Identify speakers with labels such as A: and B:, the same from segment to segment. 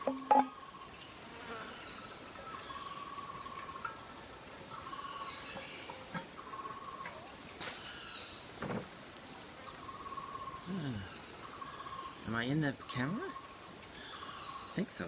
A: Am I in the camera? I think so.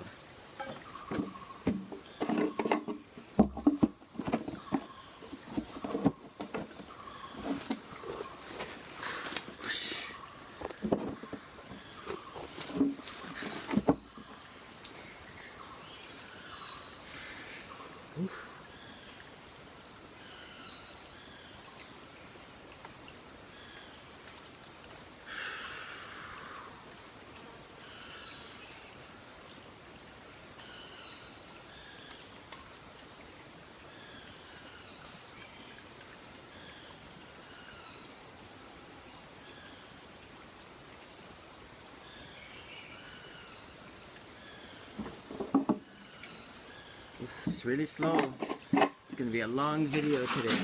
A: It's really slow. It's gonna be a long video today.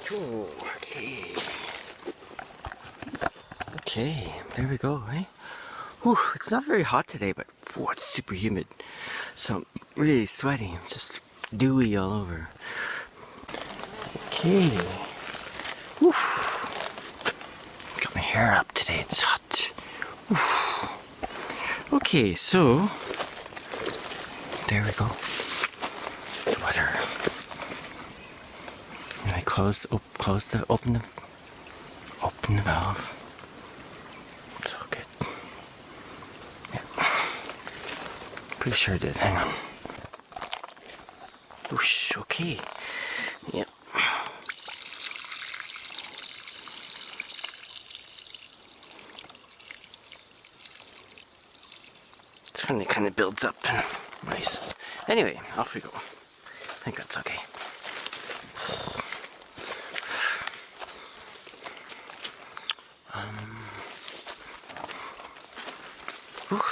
A: Cool. Okay. Okay, there we go, eh? Whew, it's not very hot today, but whew, it's super humid. So I'm really sweaty. I'm just dewy all over. Okay. Whew. Got my hair up today. It's hot. Whew. Okay, so there we go. Sweater. And I open the valve. It's all good. Yeah. Pretty sure I did. Hang on. Whoosh, okay. Yep. It's when it kind of builds up and nice. Anyway, off we go. I think that's okay.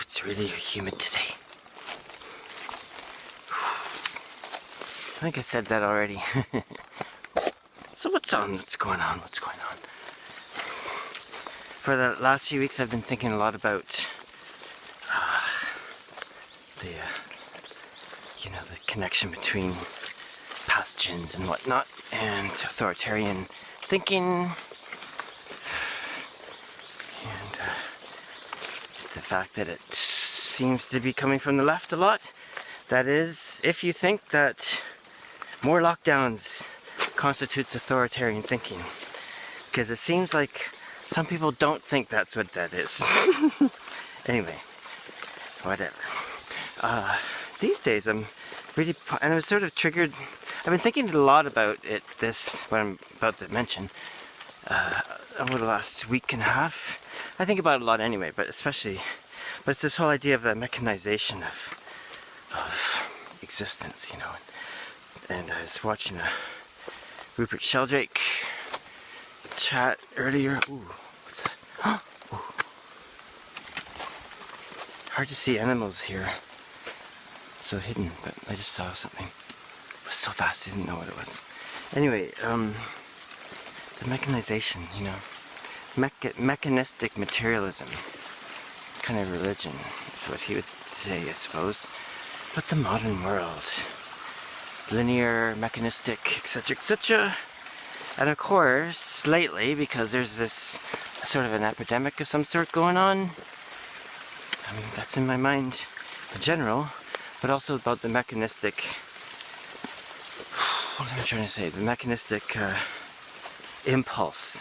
A: It's really humid today. I think I said that already. So what's on? What's going on? What's going on? For the last few weeks I've been thinking a lot about the connection between pathogens and whatnot and authoritarian thinking and the fact that it seems to be coming from the left a lot. That is, if you think that more lockdowns constitutes authoritarian thinking, because it seems like some people don't think that's what that is. Anyway, whatever. These days I'm really, and I was sort of triggered. I've been thinking a lot about what I'm about to mention, over the last week and a half. I think about it a lot anyway, but it's this whole idea of the mechanization of existence, And I was watching a Rupert Sheldrake chat earlier. Ooh, what's that? Ooh. Hard to see animals here. So hidden, but I just saw something. It was so fast I didn't know what it was. Anyway, the mechanization, mechanistic materialism. It's kind of religion, is what he would say, I suppose. But the modern world, linear, mechanistic, etc., etc. And of course, lately, because there's this sort of an epidemic of some sort going on, that's in my mind in general, but also about the mechanistic, what am I trying to say, the mechanistic impulse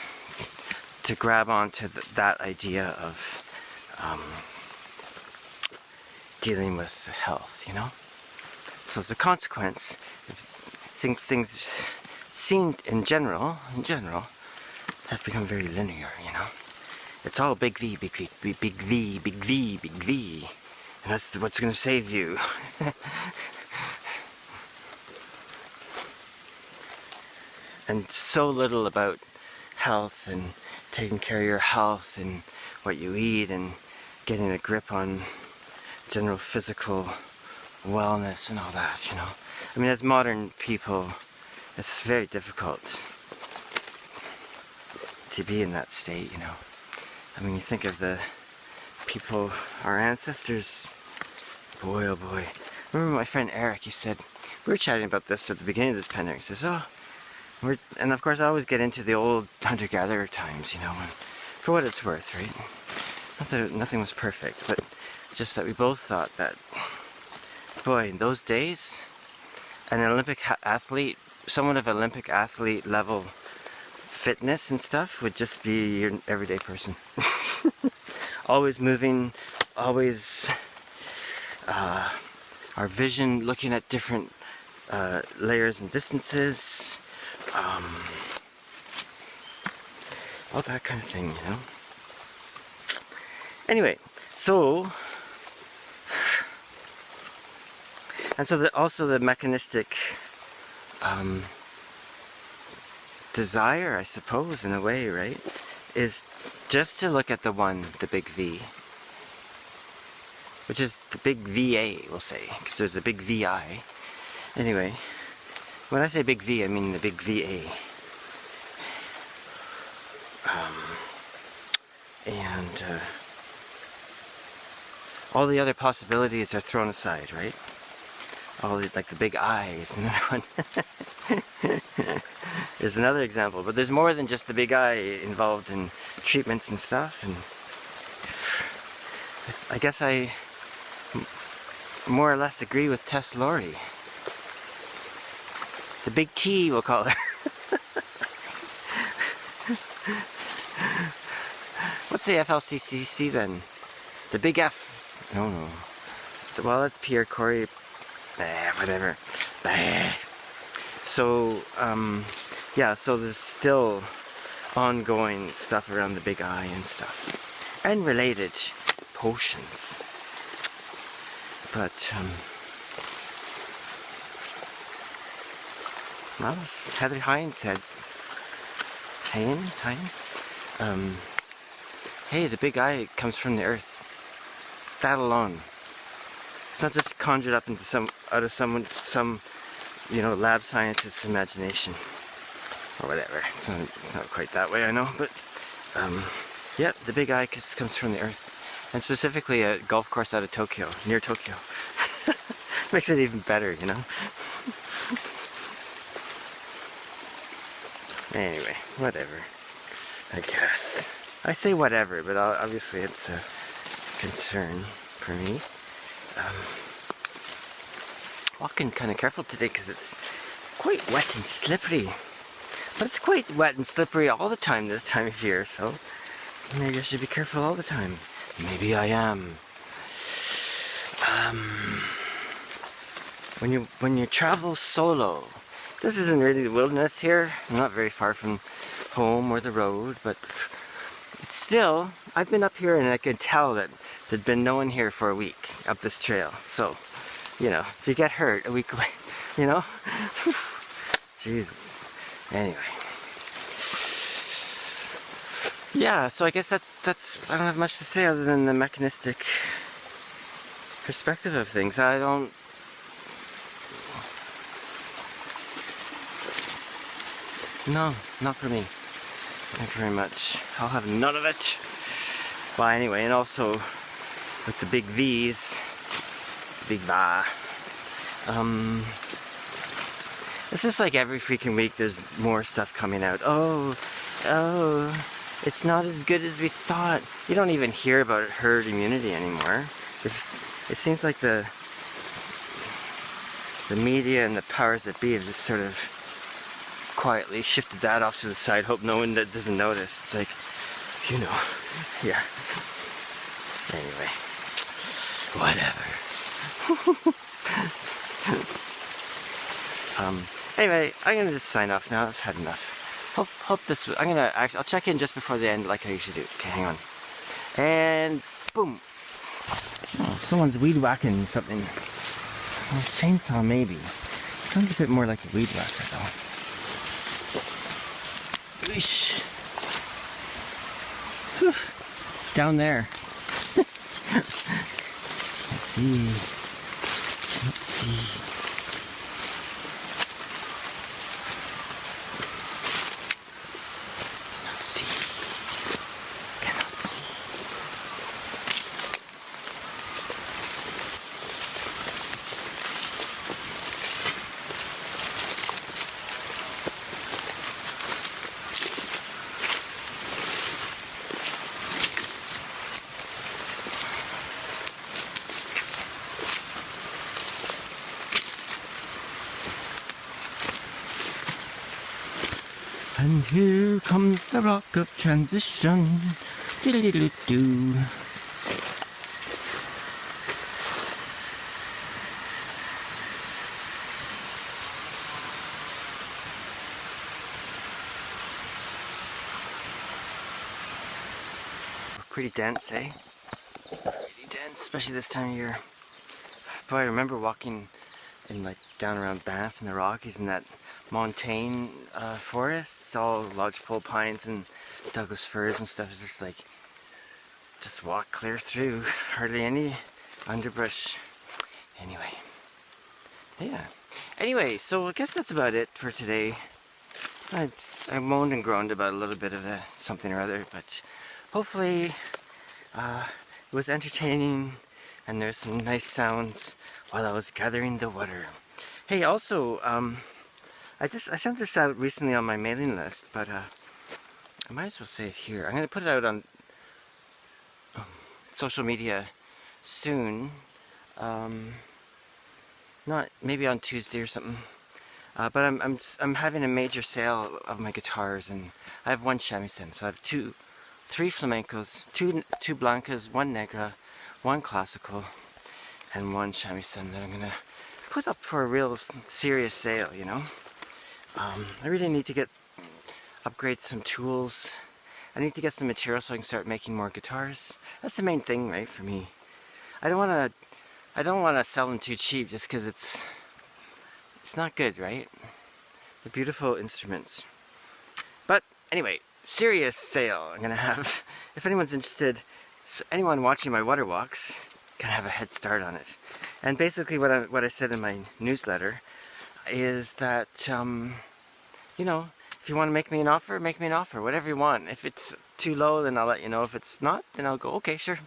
A: to grab onto that idea of dealing with health, So as a consequence, things seem in general, have become very linear, It's all big V, big V, big V, big V, big V. And that's what's going to save you. And so little about health and taking care of your health and what you eat and getting a grip on general physical wellness and all that, I mean, as modern people, it's very difficult to be in that state, I mean, you think of the people, our ancestors, boy oh boy. I remember my friend Eric, he said, we were chatting about this at the beginning of this pandemic, he says, and of course I always get into the old hunter-gatherer times, and for what it's worth, right? Not that nothing was perfect, but just that we both thought that, boy, in those days, an Olympic athlete, someone of Olympic athlete level fitness and stuff would just be your everyday person. Always moving, always our vision looking at different layers and distances, all that kind of thing, Anyway, so, and so also the mechanistic desire, I suppose, in a way, right, is just to look at the big V, which is the big VA, we'll say, because there's a big VI. Anyway, when I say big V, I mean the big VA. And all the other possibilities are thrown aside, right? Like the big I is another one. Is another example, but there's more than just the big I involved in treatments and stuff. And I guess I more or less agree with Tess Lawrie. The big T, we'll call her. What's the FLCCC then? The big F. No. Well, that's Pierre Corey. Whatever. So, yeah, so there's still ongoing stuff around the big I and stuff. And related potions. But, well, as Heather Hines said, hey, the big I comes from the earth. That alone. It's not just conjured up into some lab scientist's imagination or whatever. It's not quite that way, I know, but yeah, the big I comes from the earth, and specifically a golf course out of Tokyo, near Tokyo. Makes it even better, you know. Anyway, whatever. I guess I say whatever, but obviously it's a concern for me. Walking kind of careful today because it's quite wet and slippery. But it's quite wet and slippery all the time this time of year, so maybe I should be careful all the time. Maybe I am. When you travel solo, this isn't really the wilderness here. I'm not very far from home or the road, but it's still, I've been up here and I could tell that there'd been no one here for a week up this trail. So, you know, if you get hurt a week later, you know? Jesus. Anyway. Yeah, so I guess that's I don't have much to say other than the mechanistic perspective of things. I don't... No, not for me. Thank you very much. I'll have none of it. Well, anyway, and also with the big V's, big va. It's just like every freaking week there's more stuff coming out. Oh, it's not as good as we thought. You don't even hear about herd immunity anymore. It seems like the media and the powers that be have just sort of quietly shifted that off to the side, hope no one that doesn't notice. It's like, you know, yeah. Anyway, whatever. Anyway, I'm gonna just sign off now. I've had enough. Hope this. I'll check in just before the end, like I usually do. Okay, hang on. And boom. Oh, someone's weed whacking something. Oh, chainsaw maybe. Sounds a bit more like a weed whacker though. Whoosh. Whew. Down there. Let's see. Let's see. And here comes the rock of transition. Diddle-diddle-doo. Pretty dense, eh? Pretty dense, especially this time of year. Boy, I remember walking in down around Banff in the Rockies in that montane forest. It's all lodgepole pines and Douglas firs and stuff is just like, just walk clear through, hardly any underbrush. Anyway, yeah. Anyway, so I guess that's about it for today. I moaned and groaned about a little bit of something or other, but hopefully it was entertaining and there's some nice sounds while I was gathering the water. Hey, also, I sent this out recently on my mailing list, but I might as well say it here. I'm going to put it out on social media soon. Not maybe on Tuesday or something. But I'm having a major sale of my guitars, and I have one shamisen, so I have three flamencos, two blancas, one negra, one classical, and one shamisen that I'm gonna put up for a real serious sale. You know, I really need to upgrade some tools. I need to get some material so I can start making more guitars. That's the main thing, right, for me. I don't wanna sell them too cheap just because it's not good, right? They're beautiful instruments. But anyway, serious sale I'm gonna have. If anyone's interested, anyone watching my water walks can have a head start on it. And basically what I said in my newsletter is that, you know, if you want to make me an offer, whatever you want. If it's too low, then I'll let you know. If it's not, then I'll go, okay, sure.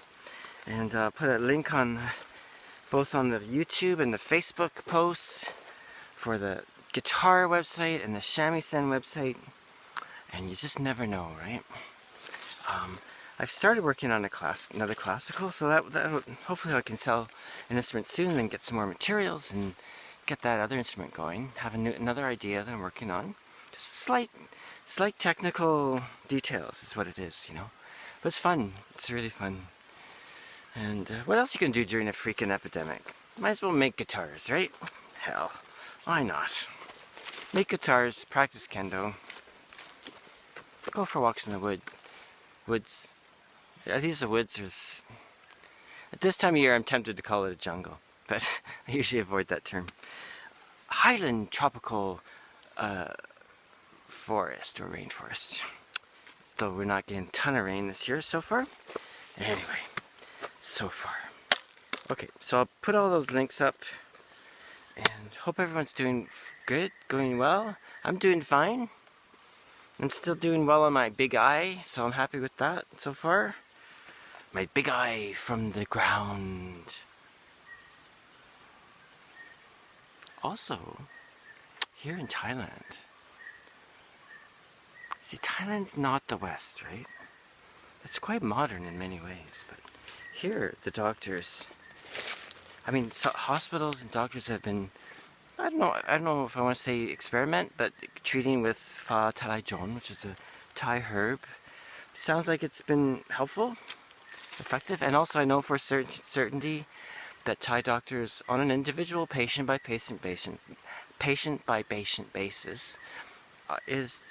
A: And put a link on both on the YouTube and the Facebook posts for the guitar website and the shamisen website. And you just never know, right? I've started working on another classical, so that hopefully I can sell an instrument soon and get some more materials and get that other instrument going. Have another idea that I'm working on. Just slight technical details is what it is, you know. But it's fun. It's really fun. And what else you can do during a freaking epidemic? Might as well make guitars, right? Hell, why not? Make guitars, practice kendo, go for walks in the woods. Are these the woods? At this time of year, I'm tempted to call it a jungle, but I usually avoid that term. Highland tropical forest or rainforest. Though we're not getting a ton of rain this year so far. Anyway, so far. Okay, so I'll put all those links up and hope everyone's doing good, going well. I'm doing fine. I'm still doing well on my big eye, so I'm happy with that so far. My big eye from the ground. Also, here in Thailand. See, Thailand's not the West, right? It's quite modern in many ways, but here the doctors, hospitals and doctors have been, I don't know if I want to say experiment, but treating with Pha Thai Jon, which is a Thai herb. Sounds like it's been helpful, effective, and also I know for certainty that Thai doctors, on an individual patient by patient basis,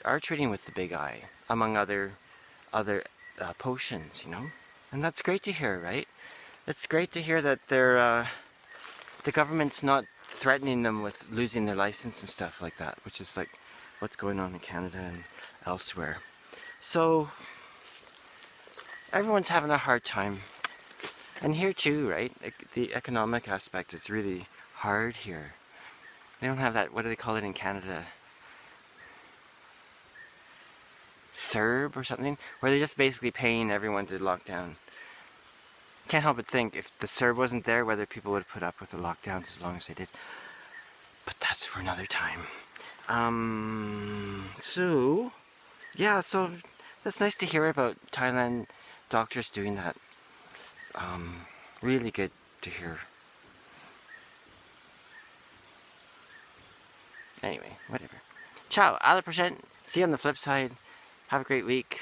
A: are treating with the big eye, among other potions, you know, and that's great to hear, right? It's great to hear that the government's not threatening them with losing their license and stuff like that, which is like what's going on in Canada and elsewhere. So everyone's having a hard time, and here too, right? The economic aspect is really hard here. They don't have that, what do they call it in Canada? CERB or something, where they're just basically paying everyone to lock down. Can't help but think if the CERB wasn't there, whether people would put up with the lockdowns as long as they did. But that's for another time. So yeah, so that's nice to hear about Thailand doctors doing that. Really good to hear. Anyway, whatever. Ciao, alla prochaine. See you on the flip side. Have a great week.